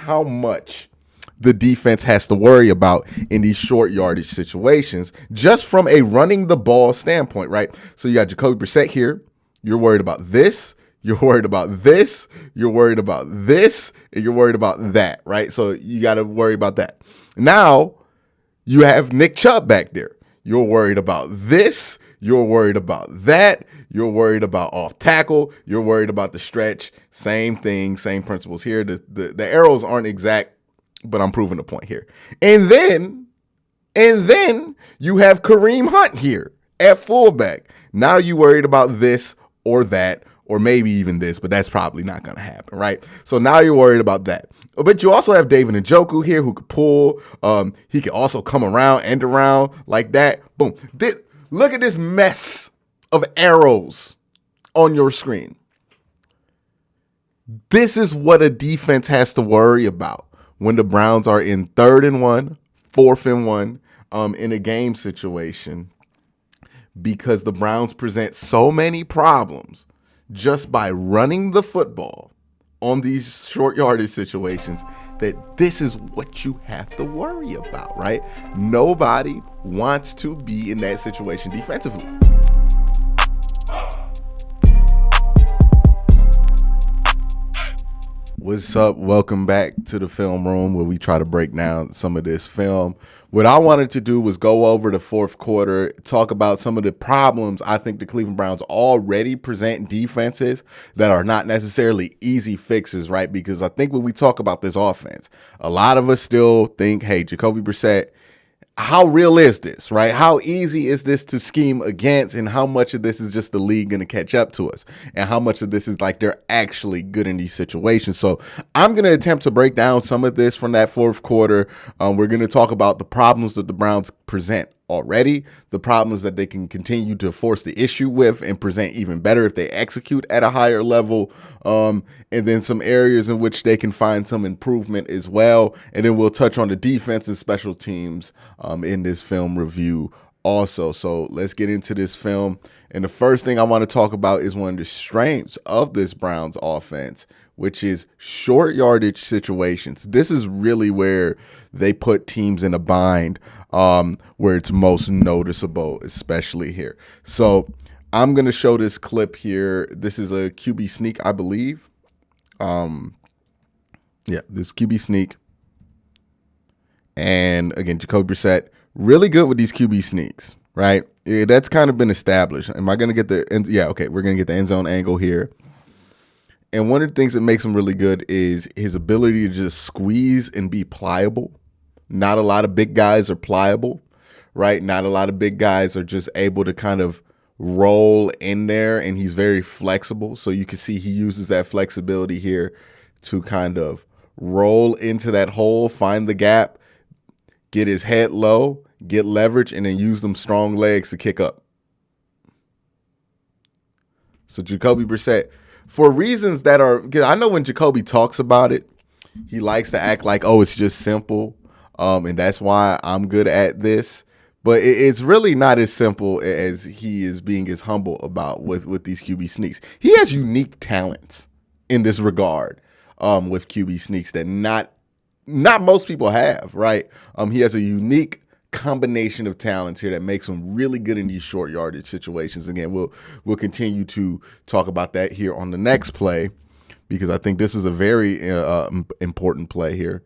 how much the defense has to worry about in these short yardage situations, just from a running the ball standpoint, right? So you got Jacoby Brissett here. You're worried about this. You're worried about this. You're worried about this. And you're worried about that, right? So you got to worry about that. Now you have Nick Chubb back there. You're worried about this. You're worried about that. You're worried about off tackle. You're worried about the stretch. Same thing, same principles here. The arrows aren't exact, but I'm proving the point here. And then you have Kareem Hunt here at fullback. Now you worried about this or that, or maybe even this, but that's probably not going to happen, right? So now you're worried about that. But you also have David Njoku here who could pull. He can also come around, end around like that. Boom. Look at this mess of arrows on your screen. This is what a defense has to worry about when the Browns are in 3rd and 1, 4th and 1 in a game situation, because the Browns present so many problems just by running the football on these short yardage situations that this is what you have to worry about, right? Nobody wants to be in that situation defensively. What's up? Welcome back to the film room where we try to break down some of this film. What I wanted to do was go over the fourth quarter, talk about some of the problems I think the Cleveland Browns already present defenses that are not necessarily easy fixes, right? Because I think when we talk about this offense, a lot of us still think, hey, Jacoby Brissett, how real is this, right? How easy is this to scheme against, and how much of this is just the league going to catch up to us, and how much of this is like they're actually good in these situations? So I'm going to attempt to break down some of this from that fourth quarter. We're going to talk about the problems that the Browns present already, the problems that they can continue to force the issue with and present even better if they execute at a higher level, and then some areas in which they can find some improvement as well. And then we'll touch on the defense and special teams in this film review also. So let's get into this film. And the first thing I want to talk about is one of the strengths of this Browns offense, which is short yardage situations. This is really where they put teams in a bind, where it's most noticeable, especially here. So I'm going to show this clip here. This is a QB sneak, I believe. This QB sneak. And again, Jacoby Brissett, really good with these QB sneaks, right? Yeah, that's kind of been established. Am I going to get the end? Yeah, okay, we're going to get the end zone angle here. And one of the things that makes him really good is his ability to just squeeze and be pliable. Not a lot of big guys are pliable, right? Not a lot of big guys are just able to kind of roll in there, and he's very flexible. So you can see he uses that flexibility here to kind of roll into that hole, find the gap, get his head low, get leverage, and then use them strong legs to kick up. So Jacoby Brissett, for reasons that are, because I know when Jacoby talks about it, he likes to act like, oh, it's just simple, and that's why I'm good at this. But it's really not as simple as he is being as humble about with these QB sneaks. He has unique talents in this regard with QB sneaks that not most people have, right? He has a unique combination of talents here that makes him really good in these short yardage situations. Again, we'll continue to talk about that here on the next play, because I think this is a very important play here.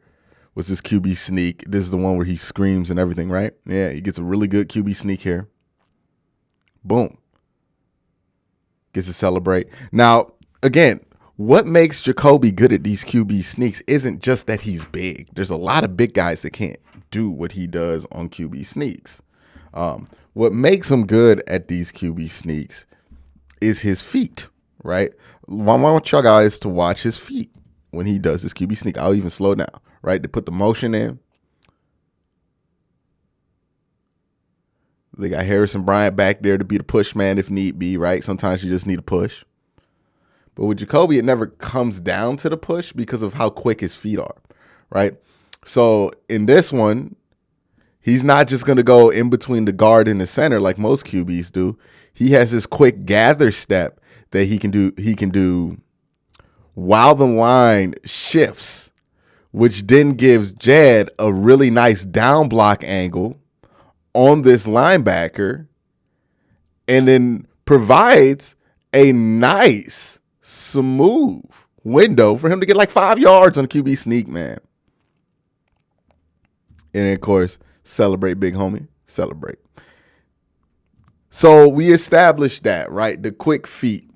Was this QB sneak? This is the one where he screams and everything, right? Yeah, he gets a really good QB sneak here. Boom. Gets to celebrate. Now, again, what makes Jacoby good at these QB sneaks isn't just that he's big. There's a lot of big guys that can't do what he does on QB sneaks. What makes him good at these QB sneaks is his feet, right? I want y'all guys to watch his feet when he does his QB sneak. I'll even slow down, right? To put the motion in. They got Harrison Bryant back there to be the push man if need be, right? Sometimes you just need a push. But with Jacoby, it never comes down to the push because of how quick his feet are, right? So in this one, he's not just going to go in between the guard and the center like most QBs do. He has this quick gather step that he can do while the line shifts which then gives Jed a really nice down block angle on this linebacker, and then provides a nice, smooth window for him to get like 5 yards on a QB sneak, man. And of course, celebrate, big homie, celebrate. So we established that, right? The quick feet,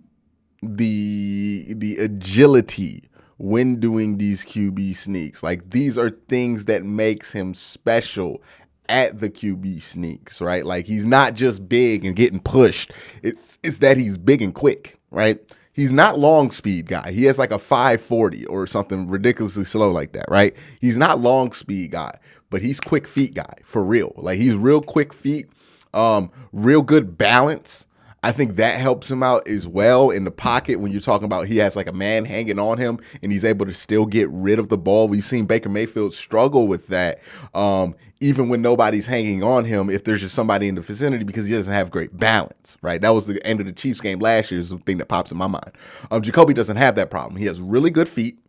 the agility when doing these QB sneaks. Like, these are things that makes him special at the QB sneaks, right? Like, he's not just big and getting pushed. It's that he's big and quick, right? He's not long speed guy. He has like a 540 or something ridiculously slow like that, right? He's not long speed guy, but he's quick feet guy for real. Like, he's real quick feet, real good balance. I think that helps him out as well in the pocket when you're talking about he has like a man hanging on him and he's able to still get rid of the ball. We've seen Baker Mayfield struggle with that, even when nobody's hanging on him, if there's just somebody in the vicinity, because he doesn't have great balance, right? That was the end of the Chiefs game last year is the thing that pops in my mind. Jacoby doesn't have that problem. He has really good feet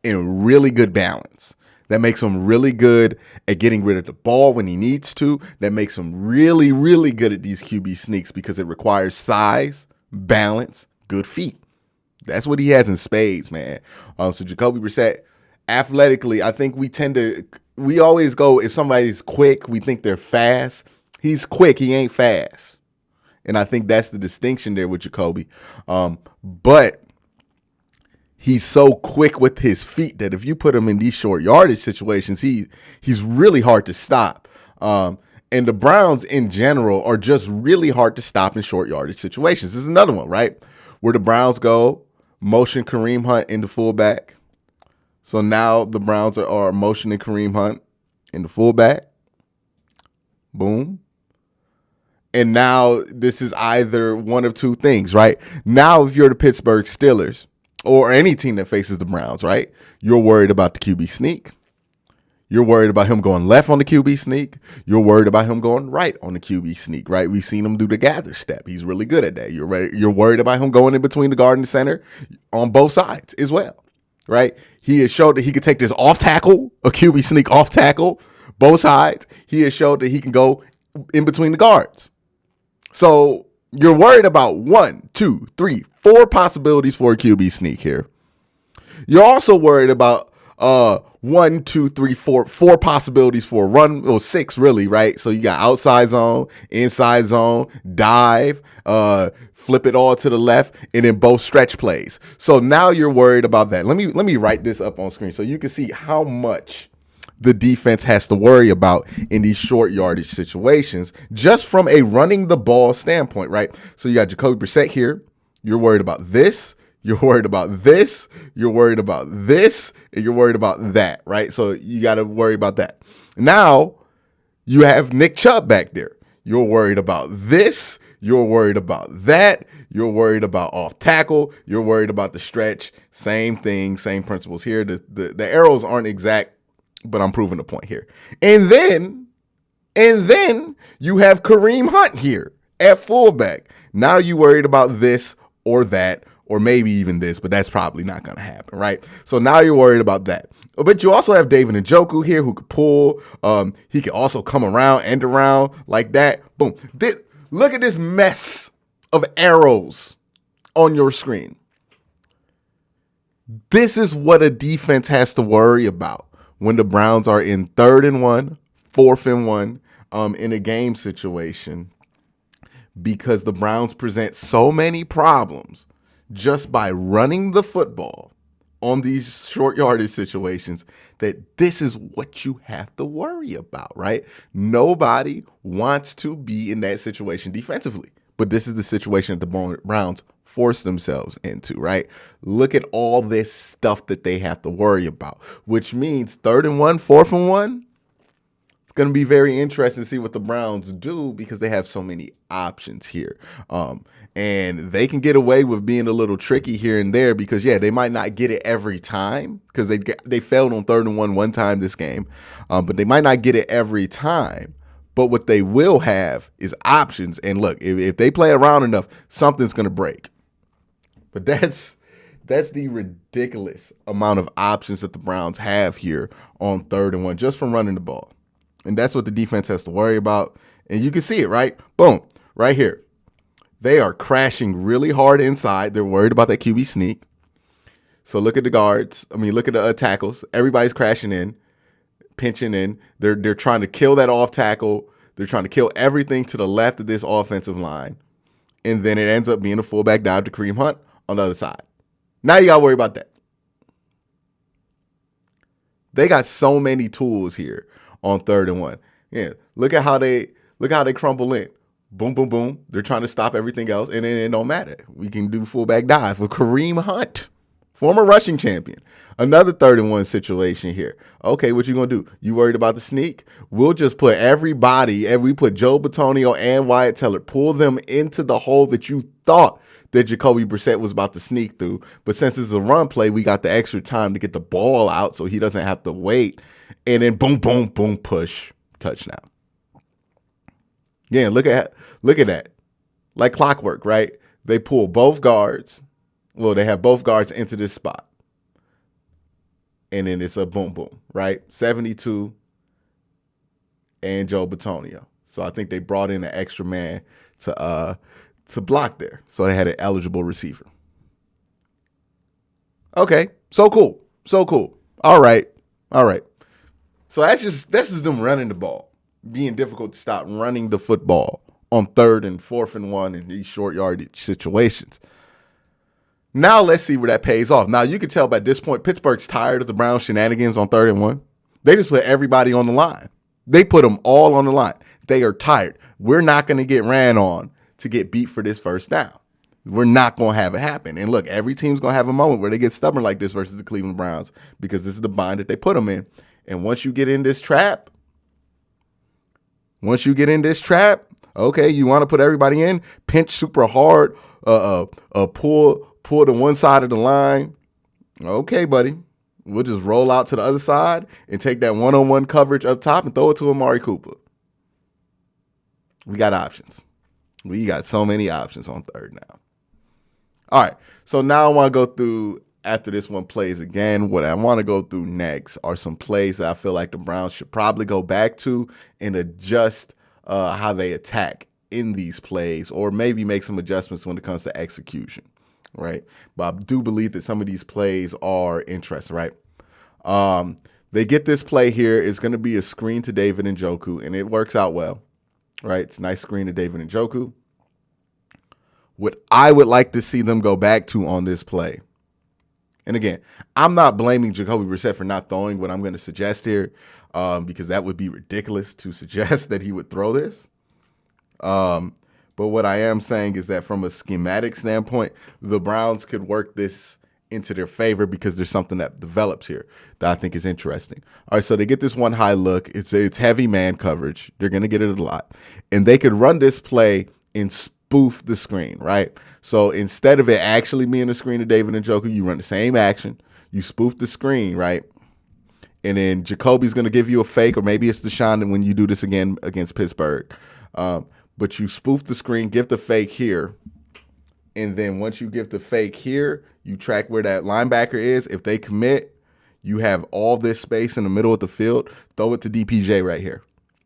and really good balance. That makes him really good at getting rid of the ball when he needs to. That makes him really, really good at these QB sneaks because it requires size, balance, good feet. That's what he has in spades, man. So Jacoby Brissett, athletically, I think we always go, if somebody's quick, we think they're fast. He's quick, he ain't fast. And I think that's the distinction there with Jacoby. But he's so quick with his feet that if you put him in these short yardage situations, he's really hard to stop. And the Browns in general are just really hard to stop in short yardage situations. This is another one, right? Where the Browns go, motion Kareem Hunt into fullback. So now the Browns are motioning Kareem Hunt into fullback. Boom. And now this is either one of two things, right? Now if you're the Pittsburgh Steelers, or any team that faces the Browns, right? You're worried about the QB sneak. You're worried about him going left on the QB sneak. You're worried about him going right on the QB sneak, right? We've seen him do the gather step. He's really good at that. You're worried about him going in between the guard and the center on both sides as well, right? He has showed that he could take this off tackle, a QB sneak off tackle, both sides. He has showed that he can go in between the guards. So you're worried about 1, 2, 3, 4 possibilities for a QB sneak here. You're also worried about 1, 2, 3, 4 possibilities for a run, or 6 really, right? So you got outside zone, inside zone, dive, flip it all to the left, and then both stretch plays. So now you're worried about that. Let me write this up on screen so you can see how much the defense has to worry about in these short yardage situations, just from a running the ball standpoint, right? So you got Jacoby Brissett here. You're worried about this. You're worried about this. You're worried about this. And you're worried about that, right? So you got to worry about that. Now you have Nick Chubb back there. You're worried about this. You're worried about that. You're worried about off tackle. You're worried about the stretch. Same thing, same principles here. The arrows aren't exact, but I'm proving the point here. And then you have Kareem Hunt here at fullback. Now you worried about this or that, or maybe even this, but that's probably not going to happen, right? So now you're worried about that. But you also have David Njoku here who could pull. He can also come around, end around like that. Boom. Look at this mess of arrows on your screen. This is what a defense has to worry about when the Browns are in 3rd and 1, 4th and 1 in a game situation, because the Browns present so many problems just by running the football on these short yardage situations that this is what you have to worry about, right? Nobody wants to be in that situation defensively, but this is the situation that the Browns force themselves into, right? Look at all this stuff that they have to worry about, which means 3rd and 1, 4th and 1. It's going to be very interesting to see what the Browns do because they have so many options here. And they can get away with being a little tricky here and there because, yeah, they might not get it every time because they failed on 3rd and 1 one time this game. But they might not get it every time. But what they will have is options. And look, if they play around enough, something's going to break. But That's the ridiculous amount of options that the Browns have here on 3rd and 1 just from running the ball. And that's what the defense has to worry about. And you can see it, right? Boom, right here. They are crashing really hard inside. They're worried about that QB sneak. So look at the guards. Look at the tackles. Everybody's crashing in, pinching in. They're trying to kill that off tackle. They're trying to kill everything to the left of this offensive line. And then it ends up being a fullback dive to Kareem Hunt on the other side. Now you got to worry about that. They got so many tools here on 3rd and 1. Yeah, look how they crumble in. Boom, boom, boom. They're trying to stop everything else, and it don't matter. We can do fullback dive with Kareem Hunt, former rushing champion. Another 3rd and 1 situation here. Okay, what you gonna do? You worried about the sneak? We'll just put everybody, and we put Joe Bitonio and Wyatt Teller, pull them into the hole that you thought that Jacoby Brissett was about to sneak through. But since it's a run play, we got the extra time to get the ball out so he doesn't have to wait. And then boom, boom, boom, push, touchdown. Yeah, look at that. Like clockwork, right? They pull both guards. Well, they have both guards into this spot. And then it's a boom, boom, right? 72 and Joe Bitonio. So I think they brought in an extra man to block there. So they had an eligible receiver. Okay, so cool. All right. So that's just them running the ball, being difficult to stop running the football on 3rd and 4th and 1 in these short yardage situations. Now let's see where that pays off. Now you can tell by this point, Pittsburgh's tired of the Browns shenanigans on 3rd and 1. They just put everybody on the line. They put them all on the line. They are tired. We're not going to get ran on to get beat for this first down. We're not going to have it happen. And look, every team's going to have a moment where they get stubborn like this versus the Cleveland Browns because this is the bind that they put them in. And once you get in this trap, okay, you want to put everybody in, pinch super hard, pull to one side of the line. Okay, buddy. We'll just roll out to the other side and take that one-on-one coverage up top and throw it to Amari Cooper. We got options. We got so many options on 3rd now. All right, so now I want to go through, after this one plays again, what I want to go through next are some plays that I feel like the Browns should probably go back to and adjust how they attack in these plays, or maybe make some adjustments when it comes to execution, right? But I do believe that some of these plays are interesting, right? They get this play here. It's going to be a screen to David Njoku, and it works out well, right? It's a nice screen to David Njoku. What I would like to see them go back to on this play, and again, I'm not blaming Jacoby Brissett for not throwing what I'm going to suggest here, because that would be ridiculous to suggest that he would throw this. But what I am saying is that from a schematic standpoint, the Browns could work this into their favor because there's something that develops here that I think is interesting. All right, so they get this one high look. It's heavy man coverage. They're going to get it a lot. And they could run this play and spoof the screen, right? So instead of it actually being a screen to David Njoku, you run the same action. You spoof the screen, right? And then Jacoby's going to give you a fake, or maybe it's Deshaun when you do this again against Pittsburgh. But you spoof the screen, give the fake here. And then once you give the fake here, you track where that linebacker is. If they commit, you have all this space in the middle of the field. Throw it to DPJ right here,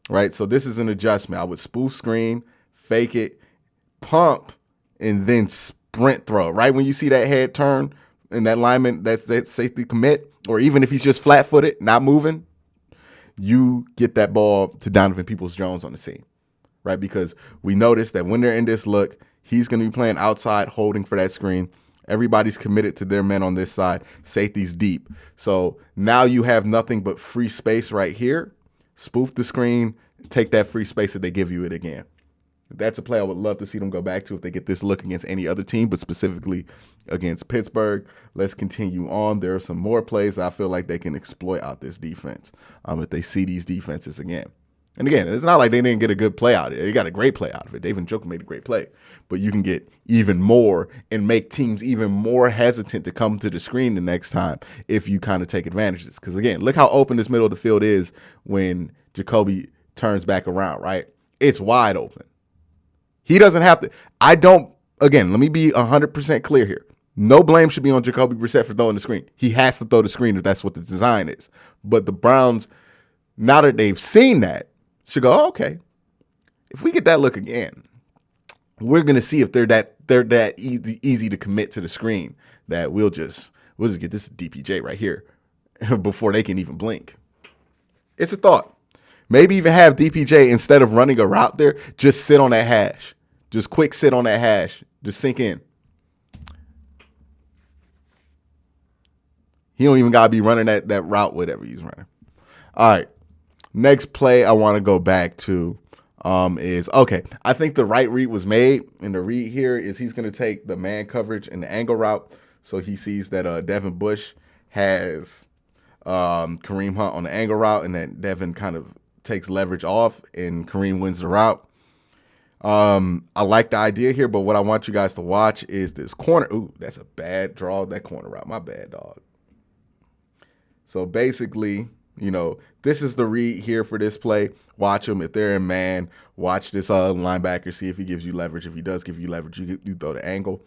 right? So this is an adjustment. I would spoof screen, fake it, pump, and then sprint throw. Right when you see that head turn and that lineman, that's that safety commit, or even if he's just flat-footed, not moving, you get that ball to Donovan Peoples-Jones on the seam, right? Because we noticed that when they're in this look, he's going to be playing outside, holding for that screen. Everybody's committed to their men on this side. Safety's deep. So now you have nothing but free space right here. Spoof the screen, take that free space that they give you it again. That's a play I would love to see them go back to if they get this look against any other team, but specifically against Pittsburgh. Let's continue on. There are some more plays I feel like they can exploit out this defense if they see these defenses again. And again, it's not like they didn't get a good play out of it. They got a great play out of it. David Njoku made a great play. But you can get even more and make teams even more hesitant to come to the screen the next time if you kind of take advantage of this. Because again, look how open this middle of the field is when Jacoby turns back around, right? It's wide open. He doesn't have to. Again, let me be 100% clear here. No blame should be on Jacoby Brissett for throwing the screen. He has to throw the screen if that's what the design is. But the Browns, now that they've seen that, should go, okay, if we get that look again, we're gonna see if they're that easy to commit to the screen that we'll just get this DPJ right here before they can even blink. It's a thought. Maybe even have DPJ, instead of running a route there, just sit on that hash. Just quick sit on that hash. Just sink in. He don't even gotta be running that route, whatever he's running. All right. Next play I want to go back to is, okay, I think the right read was made. And the read here is he's going to take the man coverage and the angle route. So he sees that Devin Bush has Kareem Hunt on the angle route, and then Devin kind of takes leverage off and Kareem wins the route. I like the idea here, but what I want you guys to watch is this corner. Ooh, that's a bad draw, that corner route. My bad, dog. So basically, this is the read here for this play. Watch him. If they're in man, watch this linebacker, see if he gives you leverage. If he does give you leverage, you throw the angle.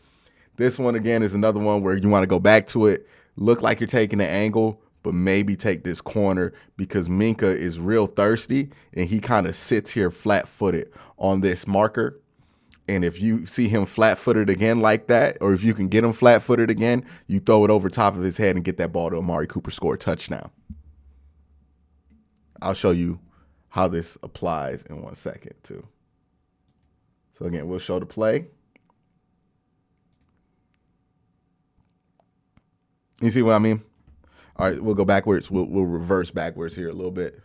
This one, again, is another one where you want to go back to it. Look like you're taking the angle, but maybe take this corner because Minkah is real thirsty, and he kind of sits here flat-footed on this marker. And if you see him flat-footed again like that, or if you can get him flat-footed again, you throw it over top of his head and get that ball to Amari Cooper, score a touchdown. I'll show you how this applies in 1 second, too. So, again, we'll show the play. You see what I mean? All right, we'll go backwards. We'll reverse backwards here a little bit.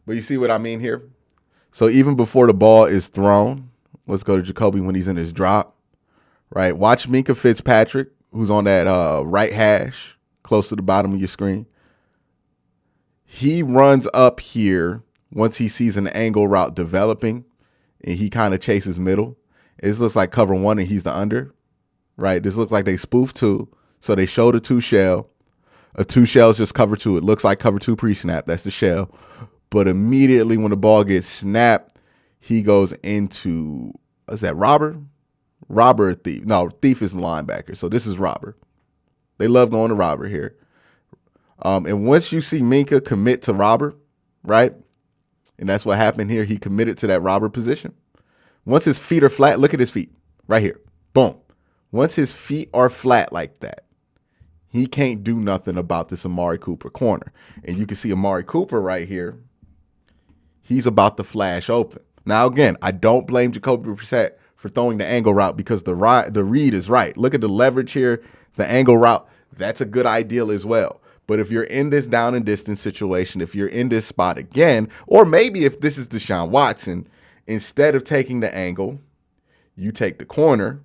But you see what I mean here? So even before the ball is thrown, let's go to Jacoby when he's in his drop, right? Watch Minkah Fitzpatrick, who's on that right hash close to the bottom of your screen. He runs up here once he sees an angle route developing, and he kind of chases middle. This looks like cover one, and he's the under, right? This looks like they spoof two, so they show the two shell. A two shell is just cover two. It looks like cover two pre-snap. That's the shell. But immediately when the ball gets snapped, he goes into, is that robber? Robber or thief? No, thief is the linebacker. So this is robber. They love going to robber here. And once you see Minkah commit to robber, right? And that's what happened here. He committed to that robber position. Once his feet are flat, look at his feet right here. Boom. Once his feet are flat like that, he can't do nothing about this Amari Cooper corner. And you can see Amari Cooper right here. He's about to flash open. Now, again, I don't blame Jacoby Brissett for throwing the angle route because the read is right. Look at the leverage here, the angle route. That's a good ideal as well. But if you're in this down and distance situation, if you're in this spot again, or maybe if this is Deshaun Watson, instead of taking the angle, you take the corner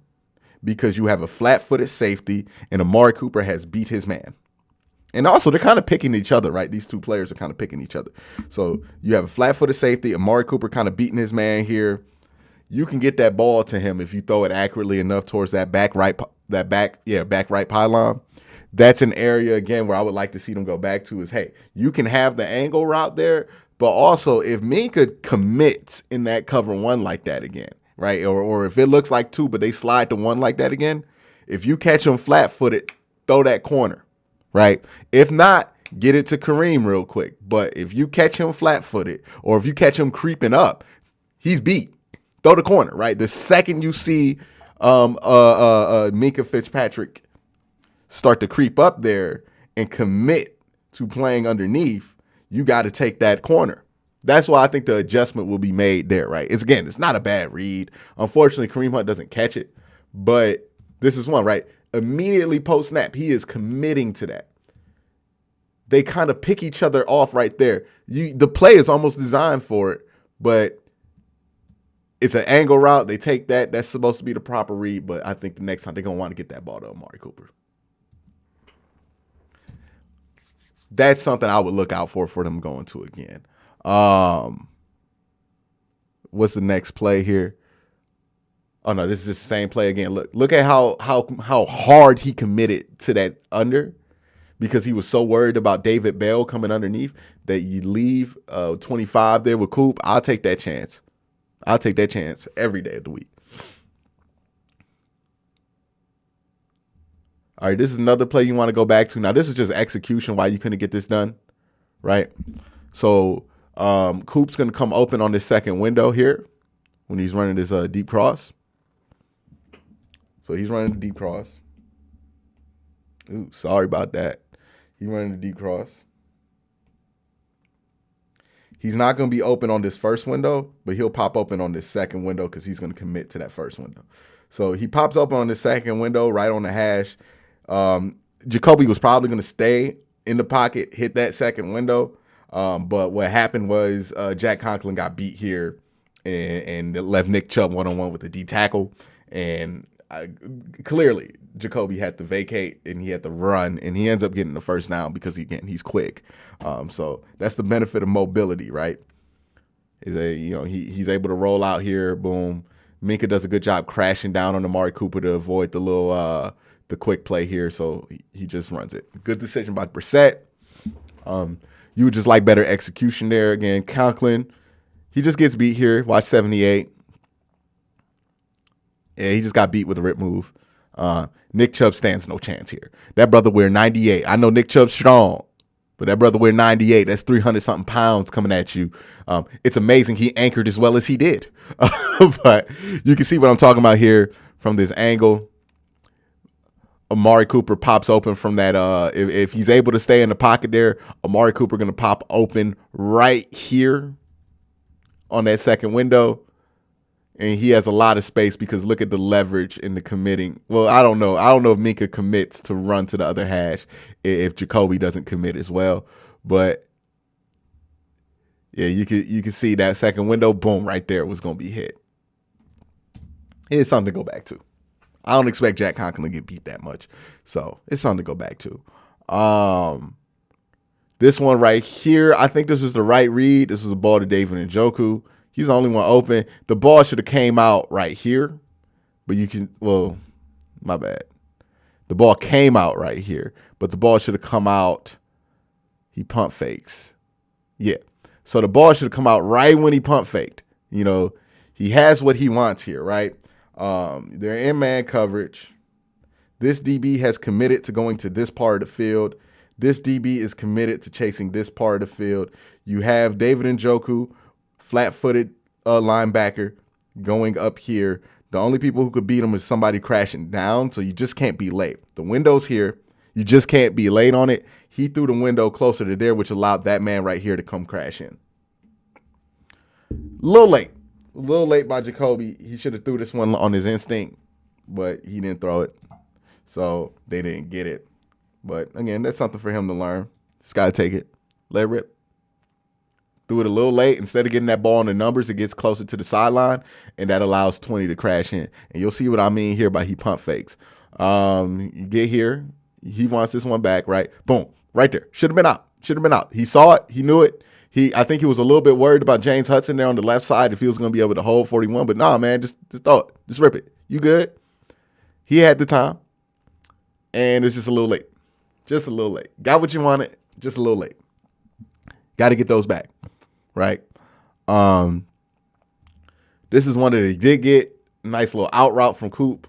because you have a flat-footed safety and Amari Cooper has beat his man. And also, they're kind of picking each other, right? These two players are kind of picking each other. So you have a flat-footed safety, Amari Cooper kind of beating his man here. You can get that ball to him if you throw it accurately enough towards that back right pylon. That's an area, again, where I would like to see them go back to is, hey, you can have the angle route there, but also if Minkah commits in that cover one like that again, right? Or if it looks like two, but they slide to one like that again, if you catch them flat-footed, throw that corner, right? If not, get it to Kareem real quick. But if you catch him flat-footed or if you catch him creeping up, he's beat. Throw the corner, right? The second you see Minkah Fitzpatrick start to creep up there and commit to playing underneath, you got to take that corner. That's why I think the adjustment will be made there, right? It's not a bad read. Unfortunately, Kareem Hunt doesn't catch it, but this is one, right? Immediately post-snap, he is committing to that. They kind of pick each other off right there. The play is almost designed for it, but it's an angle route. They take that. That's supposed to be the proper read, but I think the next time they're going to want to get that ball to Amari Cooper. That's something I would look out for them going to again. What's the next play here? Oh no, this is just the same play again. Look at how hard he committed to that under because he was so worried about David Bell coming underneath that you leave 25 there with Coop. I'll take that chance. I'll take that chance every day of the week. All right, this is another play you want to go back to. Now, this is just execution, why you couldn't get this done, right? So Coop's going to come open on this second window here when he's running this deep cross. So he's running the deep cross. Ooh, sorry about that. He's running the deep cross. He's not going to be open on this first window, but he'll pop open on this second window because he's going to commit to that first window. So he pops open on the second window right on the hash. Jacoby was probably going to stay in the pocket, hit that second window. But what happened was Jack Conklin got beat here and left Nick Chubb one-on-one with the D tackle. And clearly Jacoby had to vacate and he had to run, and he ends up getting the first down because he's quick. So that's the benefit of mobility, right? He's able to roll out here. Boom. Minka does a good job crashing down on Amari Cooper to avoid the quick play here. So he just runs it. Good decision by Brissett. You would just like better execution there. Again, Conklin, he just gets beat here. Watch 78. Yeah, he just got beat with a rip move. Nick Chubb stands no chance here. That brother wear 98. I know Nick Chubb's strong, but that brother wear 98. That's 300-something pounds coming at you. It's amazing he anchored as well as he did. But you can see what I'm talking about here from this angle. Amari Cooper pops open from that. If he's able to stay in the pocket there, Amari Cooper going to pop open right here on that second window. And he has a lot of space because look at the leverage in the committing. Well, I don't know. I don't know if Minka commits to run to the other hash if Jacoby doesn't commit as well. But yeah, you can see that second window, boom, right there was going to be hit. It's something to go back to. I don't expect Jack Conklin to get beat that much. So it's something to go back to. This one right here, I think this was the right read. This was a ball to David Njoku. He's the only one open. The ball should have came out right here. But my bad. The ball came out right here. But the ball should have come out. He pump fakes. Yeah. So the ball should have come out right when he pump faked. He has what he wants here, right? They're in man coverage. This DB has committed to going to this part of the field. This DB is committed to chasing this part of the field. You have David Njoku, flat-footed linebacker, going up here. The only people who could beat him is somebody crashing down, so you just can't be late. The window's here. You just can't be late on it. He threw the window closer to there, which allowed that man right here to come crash in. A little late by Jacoby. He should have threw this one on his instinct, but he didn't throw it, so they didn't get it. But, again, that's something for him to learn. Just got to take it. Let it rip. Threw it a little late. Instead of getting that ball in the numbers, it gets closer to the sideline, and that allows 20 to crash in. And you'll see what I mean here by he pump fakes. You get here. He wants this one back, right? Boom. Right there. Should have been out. He saw it. He knew it. I think he was a little bit worried about James Hudson there on the left side if he was going to be able to hold 41. But nah, man, just throw it. Just rip it. You good? He had the time. And it's just a little late. Just a little late. Got what you wanted. Just a little late. Got to get those back. Right? This is one that they did get. Nice little out route from Coop.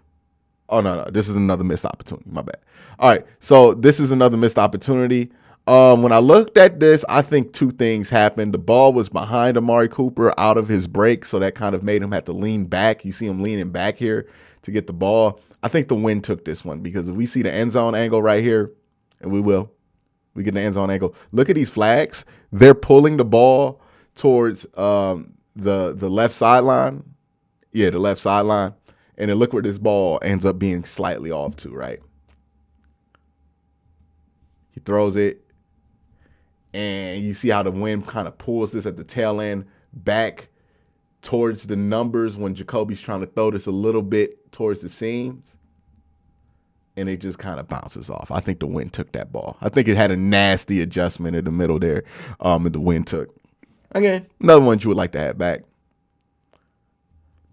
Oh, no. This is another missed opportunity. My bad. All right. So this is another missed opportunity. When I looked at this, I think two things happened. The ball was behind Amari Cooper out of his break, so that kind of made him have to lean back. You see him leaning back here to get the ball. I think the wind took this one because if we see the end zone angle right here, and we get the end zone angle. Look at these flags. They're pulling the ball towards the left sideline. Yeah, the left sideline. And then look where this ball ends up being slightly off to, right? He throws it. And you see how the wind kind of pulls this at the tail end back towards the numbers when Jacoby's trying to throw this a little bit towards the seams. And it just kind of bounces off. I think the wind took that ball. I think it had a nasty adjustment in the middle there. And the wind took. Again, another one you would like to have back.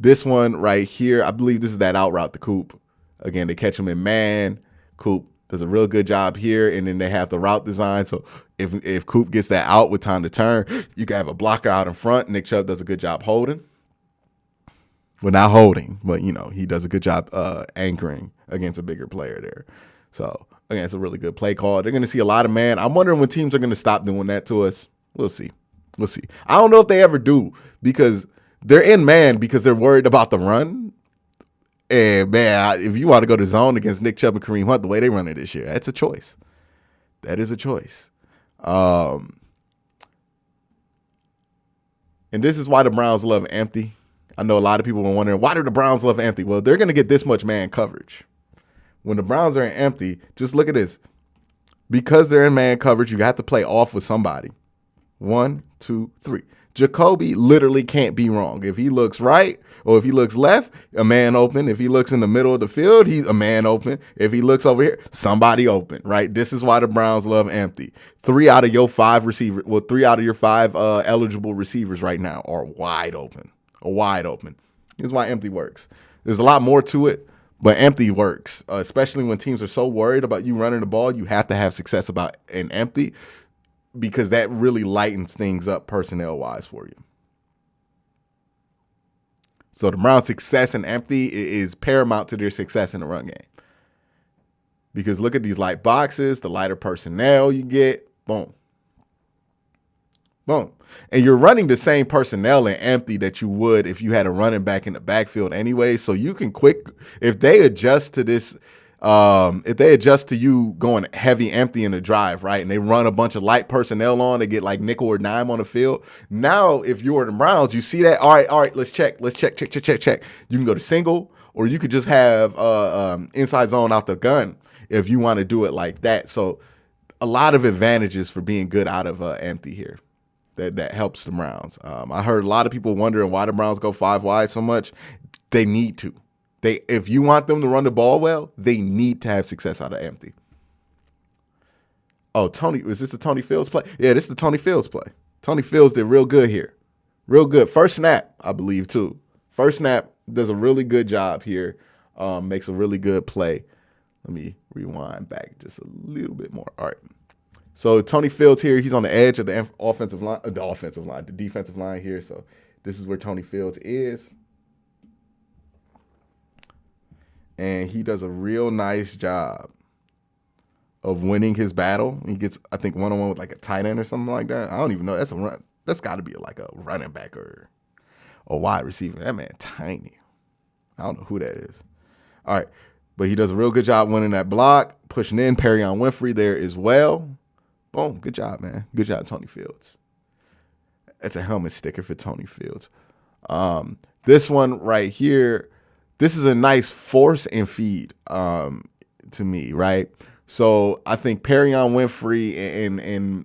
This one right here, I believe this is that out route to Coop. Again, they catch him in man. Coop does a real good job here, and then they have the route design. So if Coop gets that out with time to turn, you can have a blocker out in front. Nick Chubb does a good job holding. Well, not holding, but, he does a good job anchoring against a bigger player there. So, again, it's a really good play call. They're going to see a lot of man. I'm wondering when teams are going to stop doing that to us. We'll see. We'll see. I don't know if they ever do because they're in man because they're worried about the run. And, man, if you want to go to zone against Nick Chubb and Kareem Hunt the way they run it this year, that's a choice. That is a choice. And this is why the Browns love empty. I know a lot of people were wondering, why do the Browns love empty? Well, they're going to get this much man coverage. When the Browns are in empty, just look at this. Because they're in man coverage, you have to play off with somebody. 1, 2, 3. Jacoby literally can't be wrong. If he looks right or if he looks left, a man open. If he looks in the middle of the field, he's a man open. If he looks over here, somebody open, right? This is why the Browns love empty. 3 out of your 5 receivers, well, 3 out of your 5 eligible receivers right now are wide open. Wide open. This is why empty works. There's a lot more to it, but empty works, especially when teams are so worried about you running the ball. You have to have success about an empty because that really lightens things up personnel-wise for you. So the Browns' success in empty is paramount to their success in the run game. Because look at these light boxes, the lighter personnel you get, boom. Boom. And you're running the same personnel in empty that you would if you had a running back in the backfield anyway. So you can if they adjust to this, if they adjust to you going heavy empty in the drive, right, and they run a bunch of light personnel on, they get like nickel or dime on the field. Now, if you're the Browns, you see that, all right, let's check. You can go to single, or you could just have inside zone out the gun if you want to do it like that. So a lot of advantages for being good out of empty here. That helps the Browns. I heard a lot of people wondering why the Browns go 5 wide so much. They need to. If you want them to run the ball well, they need to have success out of empty. Oh, is this the Tony Fields play? Yeah, this is the Tony Fields play. Tony Fields did real good here. Real good. First snap, I believe, too. First snap does a really good job here. Makes a really good play. Let me rewind back just a little bit more. All right. So Tony Fields here, he's on the edge of the defensive line here. So this is where Tony Fields is. And he does a real nice job of winning his battle. He gets, I think, one-on-one with like a tight end or something like that. I don't even know. That's got to be like a running back or a wide receiver. That man tiny. I don't know who that is. All right. But he does a real good job winning that block, pushing in. Perrion Winfrey there as well. Boom. Good job, man. Good job, Tony Fields. That's a helmet sticker for Tony Fields. This one right here, this is a nice force and feed to me, right? So I think Perrion Winfrey and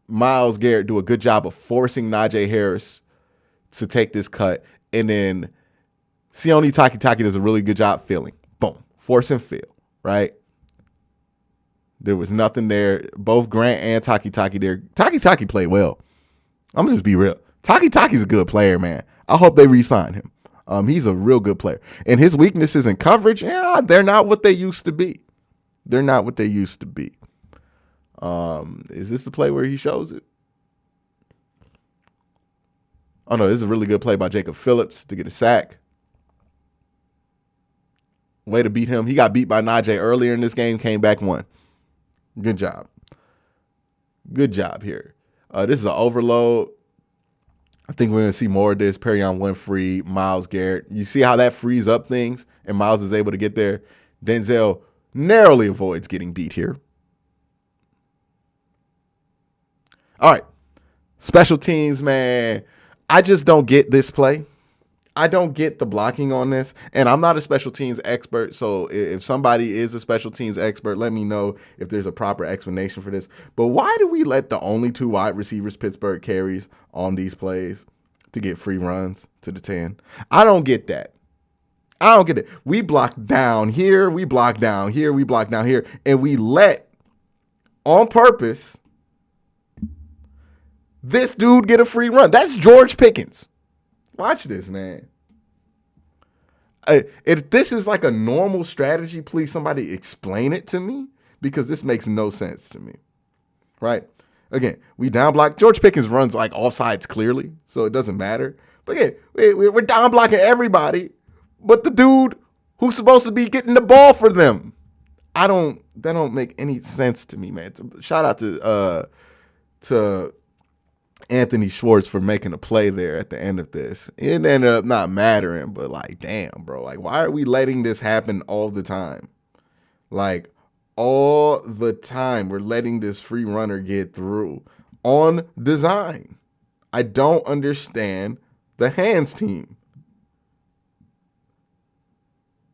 Myles Garrett do a good job of forcing Najee Harris to take this cut. And then Sione Takitaki does a really good job filling. Boom. Force and fill, right? There was nothing there. Both Grant and Takitaki there. Takitaki played well. I'm going to just be real. Takitaki's a good player, man. I hope they re-sign him. He's a real good player. And his weaknesses in coverage, they're not what they used to be. They're not what they used to be. Is this the play where he shows it? Oh, no, this is a really good play by Jacob Phillips to get a sack. Way to beat him. He got beat by Najee earlier in this game, came back, won. Good job. Good job here. This is an overload. I think we're going to see more of this. Perrion Winfrey, Myles Garrett. You see how that frees up things and Myles is able to get there. Denzel narrowly avoids getting beat here. All right. Special teams, man. I just don't get this play. I don't get the blocking on this, and I'm not a special teams expert, so if somebody is a special teams expert, let me know if there's a proper explanation for this. But why do we let the only 2 wide receivers Pittsburgh carries on these plays to get free runs to the 10? I don't get that. I don't get it. We block down here, we block down here, we block down here, and we let, on purpose, this dude get a free run. That's George Pickens. Watch this, man. If this is like a normal strategy, please somebody explain it to me because this makes no sense to me, right? Again, we down block. George Pickens runs like offsides clearly, so it doesn't matter. But again, we're down blocking everybody but the dude who's supposed to be getting the ball for them. that don't make any sense to me, man. Shout out to Anthony Schwartz for making a play there at the end of this. It ended up not mattering, but like, damn, bro. Like, why are we letting this happen all the time? Like, all the time we're letting this free runner get through on design. I don't understand the hands team.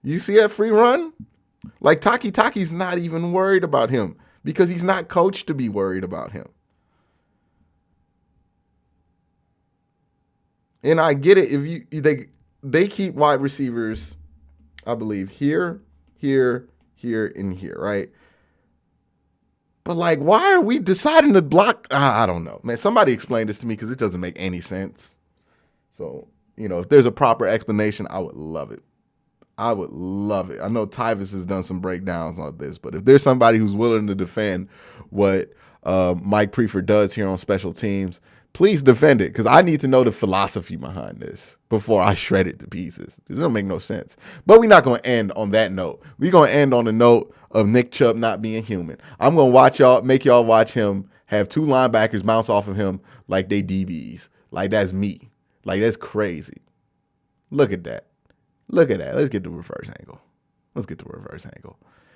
You see that free run? Like, Taki's not even worried about him because he's not coached to be worried about him. And I get it if they keep wide receivers, I believe, here, and here, right? But like, why are we deciding to block? I don't know, man. Somebody explain this to me because it doesn't make any sense. So, if there's a proper explanation, I would love it. I would love it. I know Tyvis has done some breakdowns on this, but if there's somebody who's willing to defend what Mike Prefer does here on special teams, please defend it, because I need to know the philosophy behind this before I shred it to pieces. This doesn't make no sense. But we're not going to end on that note. We're going to end on the note of Nick Chubb not being human. I'm going to make y'all watch him have two linebackers bounce off of him like they DBs. Like, that's me. Like, that's crazy. Look at that. Let's get the reverse angle.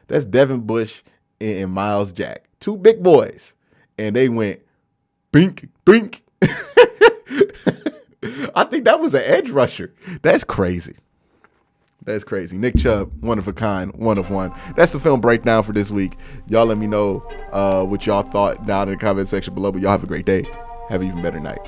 That's Devin Bush and Miles Jack. Two big boys. And they went bink, bink. I think that was an edge rusher. That's crazy. Nick Chubb, one of a kind, one of one. That's the film breakdown for this week. Y'all let me know what y'all thought down in the comment section below. But y'all have a great day. Have an even better night.